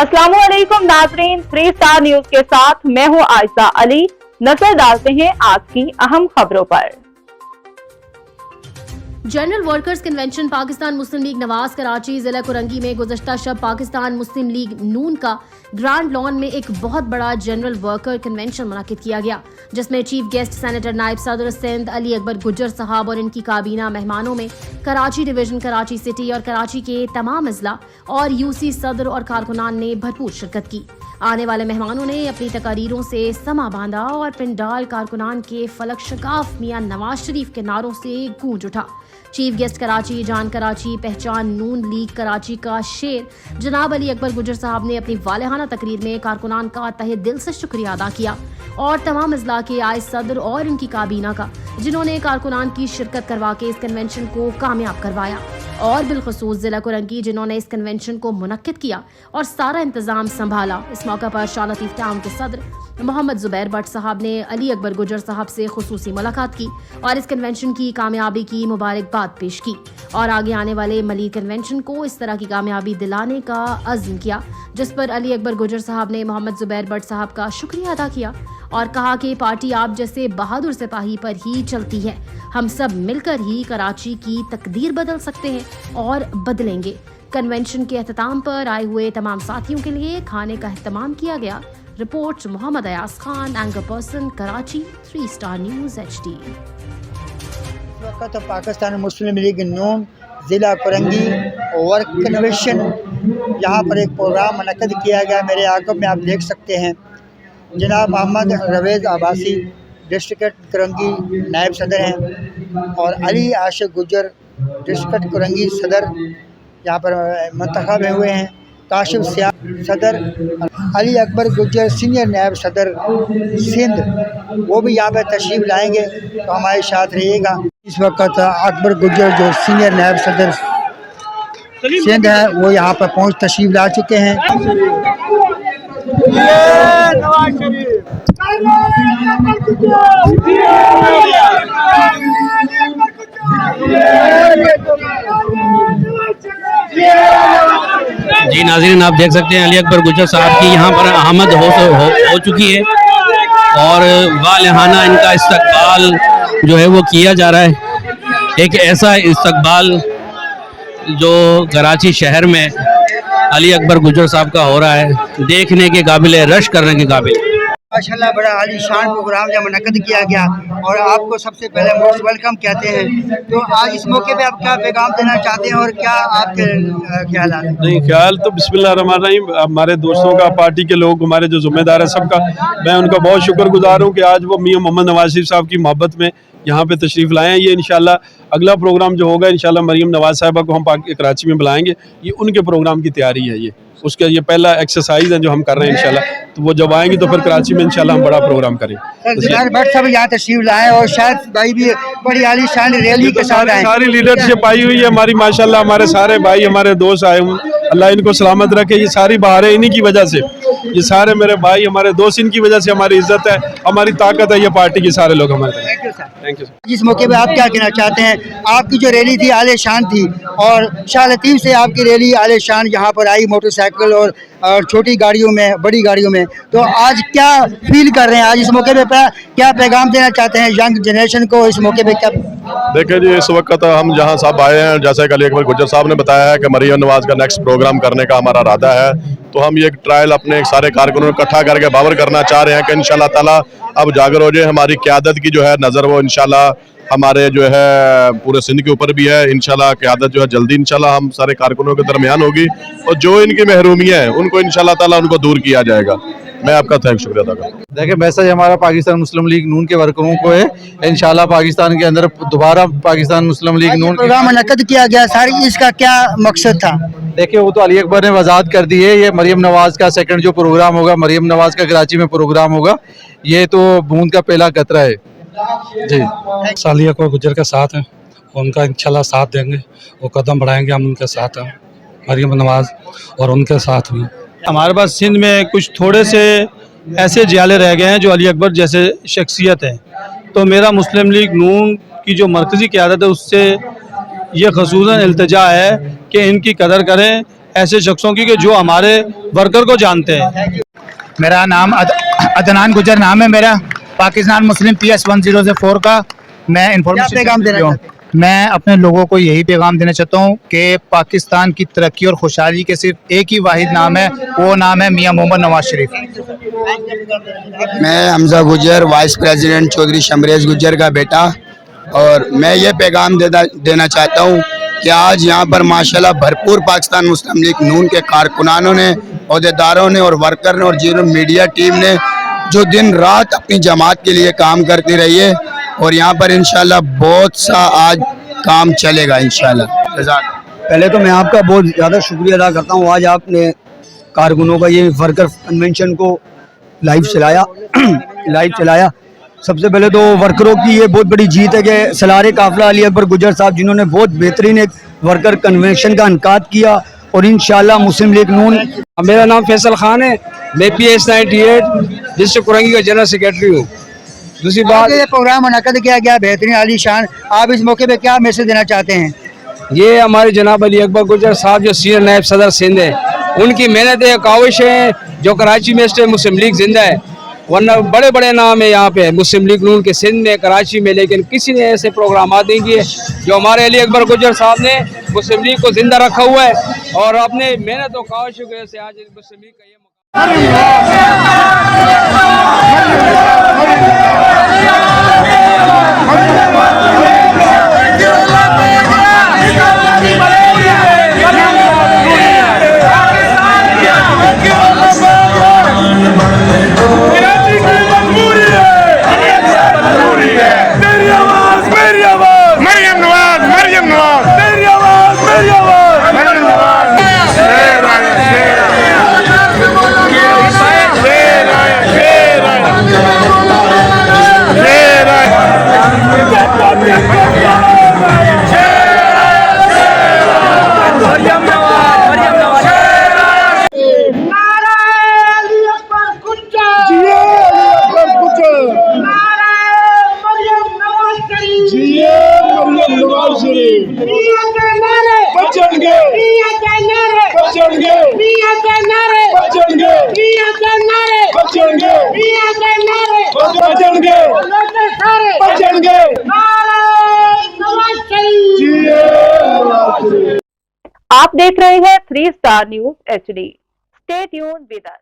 अस्सलामुअलैकुम नाज़रीन, 3 star news के साथ मैं हूं आयशा अली। नजर डालते हैं आज की अहम खबरों पर। जनरल वर्कर्स कन्वेंशन पाकिस्तान मुस्लिम लीग नवाज कराची जिला कुरंगी में गुज़श्ता शब पाकिस्तान मुस्लिम लीग नून का ग्रांड लॉन में एक बहुत बड़ा जनरल वर्कर कन्वेंशन मुनक्किद किया गया, जिसमें चीफ गेस्ट सेनेटर नायब सदर सिंध अली अकबर गुज्जर साहब और इनकी काबीना मेहमानों में कराची डिवीजन, कराची सिटी और कराची के तमाम अजला और यूसी सदर और कारकुनान ने भरपूर शिरकत की। आने वाले मेहमानों ने अपनी तकारीरों से समा बांधा और पिंडाल कारकुनान के फलक शगाफ मियां नवाज शरीफ के नारों से गूंज उठा। चीफ गेस्ट कराची, जान कराची, पहचान नून लीग कराची का शेर जनाब अली अकबर गुज्जर साहब ने अपनी वालेहाना तकरीर में कारकुनान का तहे दिल से शुक्रिया अदा किया और तमाम अजला के आए सदर और इनकी काबीना का, जिन्होंने कारकुनान की शिरकत करवा के इस कन्वेंशन को कामयाब करवाया, और बिलखसूस जिला कुरंगी जिन्होंने इस कन्वेंशन को मुनक्किद किया और सारा इंतजाम संभाला। इस मौका पर शाह लतीफ टाउन के सदर मोहम्मद जुबैर भट्ट साहब ने अली अकबर गुज्जर साहब से खुसूसी मुलाकात की और इस कन्वेंशन की कामयाबी की मुबारकबाद पेश की और आगे आने वाले मलीर कन्वेंशन को इस तरह की कामयाबी दिलाने का अज़्म किया, जिस पर अली अकबर गुज्जर साहब ने मोहम्मद जुबैर भट्ट साहब का शुक्रिया अदा किया और कहा कि पार्टी आप जैसे बहादुर सिपाही पर ही चलती है। हम सब मिलकर ही कराची की तकदीर बदल सकते हैं और बदलेंगे। कन्वेंशन के अख्ताम पर आए हुए तमाम साथियों के लिए खाने का एहतमाम किया गया। Report Mohammad Ayaz Khan, anchor person Karachi, 3 star news HD। इस वक्त पाकिस्तान मुस्लिम लीग नून ज़िला कुरंगी वर्क कन्वेंशन यहाँ पर एक प्रोग्राम मुनक्किद किया गया। मेरे आगम में आप देख सकते हैं जनाब मोहम्मद रवेज़ अब्बासी डिस्ट्रिक्ट कुरंगी नायब सदर हैं और अली आशिक गुज्जर डिस्ट्रिक्ट कुरंगी सदर यहाँ पर मंतखब हुए हैं। काशिफ सियाह सदर, अली अकबर गुज्जर सीनियर नायब सदर सिंध, वो भी यहाँ पर तशरीफ़ लाएंगे, तो हमारे साथ रहिएगा। इस वक्त अकबर गुज्जर जो सीनियर नायब सदर सिंध है वो यहाँ पर पहुँच तशरीफ़ ला चुके हैं। जी नाज़रीन, आप देख सकते हैं अली अकबर गुज्जर साहब की यहाँ पर आमद हो चुकी है और वालेहाना इनका इस्तकबाल जो है वो किया जा रहा है। एक ऐसा इस्तकबाल जो कराची शहर में अली अकबर गुज्जर साहब का हो रहा है, देखने के काबिल है, रश करने के काबिल। माशाल्लाह बड़ा आलीशान प्रोग्राम जब मुनक्किद किया गया और आपको सबसे पहले मोस्ट वेलकम कहते हैं। तो आज इस मौके पे आप क्या पैगाम देना चाहते हैं और क्या आपके ख्याल हैं? नहीं, ख्याल तो बिस्मिल्लाहिर्रहमानिर्रहीम, हमारे दोस्तों का, पार्टी के लोग, हमारे जो जिम्मेदार है सबका, मैं उनका बहुत शुक्रगुजार हूँ कि आज वो मियां मोहम्मद नवाज शरीफ साहब की मोहब्बत में यहाँ पे तशरीफ़ लाए हैं। ये इंशाल्लाह अगला प्रोग्राम जो होगा इंशाल्लाह मरीम नवाज साहिबा को हम कराची में बुलाएंगे। ये उनके प्रोग्राम की तैयारी है, उसका ये पहला एक्सरसाइज है जो हम कर रहे हैं इंशाल्लाह। तो वो जब आएंगे तो फिर कराची में इंशाल्लाह हम बड़ा प्रोग्राम करेंगे। भट्ट साहब यहाँ तशरीफ लाए और शायद भाई भी बड़ी आलीशान रैली के साथ आए। सारी लीडरशिप आई हुई है हमारी माशाल्लाह, हमारे सारे भाई, हमारे दोस्त आए हुए, अल्लाह इनको सलामत रखे। ये सारी बहारें इन्हीं की वजह से, ये सारे मेरे भाई, हमारे दोस्त, इनकी वजह से हमारी इज्जत है, हमारी ताकत है, ये पार्टी के सारे लोग हमारे। Thank you sir. जिस मौके पे आप क्या कहना चाहते हैं? आपकी जो रैली थी आलीशान थी और शाह लतीफ़ से आपकी रैली आलीशान यहाँ पर आई, मोटरसाइकिल और छोटी गाड़ियों में, बड़ी गाड़ियों में, तो आज क्या फील कर रहे हैं? आज इस मौके पे क्या पैगाम देना चाहते हैं यंग जनरेशन को? इस मौके पे क्या देखिए जी, इस वक्त हम जहाँ साहब आए हैं, जैसे कि अली अकबर गुज्जर साहब ने बताया है कि मरीम नवाज का नेक्स्ट प्रोग्राम करने का हमारा इरादा है, तो हम ये ट्रायल अपने सारे कारकुनों को इकट्ठा करके बावर करना चाह रहे हैं कि इंशाल्लाह ताला अब जागर हो जाए। हमारी क़यादत की जो है नज़र वो इंशाल्लाह हमारे जो है पूरे सिंध के ऊपर भी है। इंशाल्लाह क़यादत जो है जल्दी इंशाल्लाह हम सारे कारकुनों के दरमियान होगी और जो इनकी महरूमियाँ हैं उनको इंशाल्लाह ताला उनको दूर किया जाएगा। मैं आपका शुक्रिया अदा करता हूँ। देखिए, मैसेज हमारा पाकिस्तान मुस्लिम लीग नून के वर्करों को है, इंशाल्लाह पाकिस्तान के अंदर दोबारा पाकिस्तान मुस्लिम लीग नून प्रोग्राम मुनक्किद किया गया, सारी इसका क्या मकसद था? देखिए, वो तो अली अकबर ने वजाहत कर दी है। ये मरीम नवाज का सेकंड जो प्रोग्राम होगा, मरीम नवाज का कराची में प्रोग्राम होगा, ये तो बूंद का पहला कतरा है जी। अली अकबर गुज्जर के साथ हैं, उनका इंशाल्लाह साथ देंगे, वो कदम बढ़ाएंगे, हम उनके साथ हैं, मरीम नवाज और उनके साथ भी। हमारे पास सिंध में कुछ थोड़े से ऐसे जियाले रह गए हैं जो अली अकबर जैसे शख्सियत है, तो मेरा मुस्लिम लीग नून की जो मरकज़ी क़यादत है उससे ये ख़ुसूसन इल्तिजा है कि इनकी कदर करें, ऐसे शख्सों की कि जो हमारे वर्कर को जानते हैं। मेरा नाम अदनान गुजर नाम है मेरा, पाकिस्तान मुस्लिम PS 1004 का मैं इन्फॉर्मेशन पैगाम देना चाहते हैं? मैं अपने लोगों को यही पैगाम देना चाहता हूँ कि पाकिस्तान की तरक्की और खुशहाली के सिर्फ एक ही वाहिद नाम है, वो नाम है मियां मोहम्मद नवाज शरीफ। मैं हमजा गुजर, वाइस प्रेसिडेंट चौधरी शमरेज गुजर का बेटा, और मैं ये पैगाम देना चाहता हूँ कि आज यहाँ पर माशाल्लाह भरपूर पाकिस्तान मुस्लिम लीग नून के कारकुनानों ने, अहदेदारों ने और वर्कर ने और जिन्होंने मीडिया टीम ने जो दिन रात अपनी जमात के लिए काम करती रही है, और यहाँ पर इंशाल्लाह बहुत सा आज काम चलेगा इंशाल्लाह। पहले तो मैं आपका बहुत ज़्यादा शुक्रिया अदा करता हूँ, आज आपने कारकुनों का ये वर्कर कन्वेंशन को लाइव चलाया। सबसे पहले तो वर्करों की ये बहुत बड़ी जीत है कि सलारे काफिला अली अकबर गुजर साहब जिन्होंने बहुत बेहतरीन एक वर्कर कन्वेंशन का इनकाद किया, और इंशाल्लाह मुस्लिम लीग नून। मेरा नाम फैसल खान है, मैं PS 98 डिस्ट्रिक्ट कुरंगी का जनरल सेक्रेटरी हूँ। दूसरी बात, ये प्रोग्राम मुनक्कद किया गया बेहतरीन आलीशान, आप इस मौके पे क्या मैसेज देना चाहते हैं? ये हमारे जनाब अली अकबर गुजर साहब जो सीनियर नायब सदर सिंध है, उनकी मेहनत है, काविश है, जो कराची में स्टे मुस्लिम लीग जिंदा है। वरना बड़े बड़े नाम है यहाँ पे मुस्लिम लीग नून के सिंध में, कराची में, लेकिन किसी ने ऐसे प्रोग्राम नहीं किए जो हमारे अली अकबर गुजर साहब ने मुस्लिम लीग को जिंदा रखा हुआ है, और अपने मेहनत और काविश की वजह से आज मुस्लिम लीग का ये आप देख रहे हैं 3 star news HD। Stay tuned with us.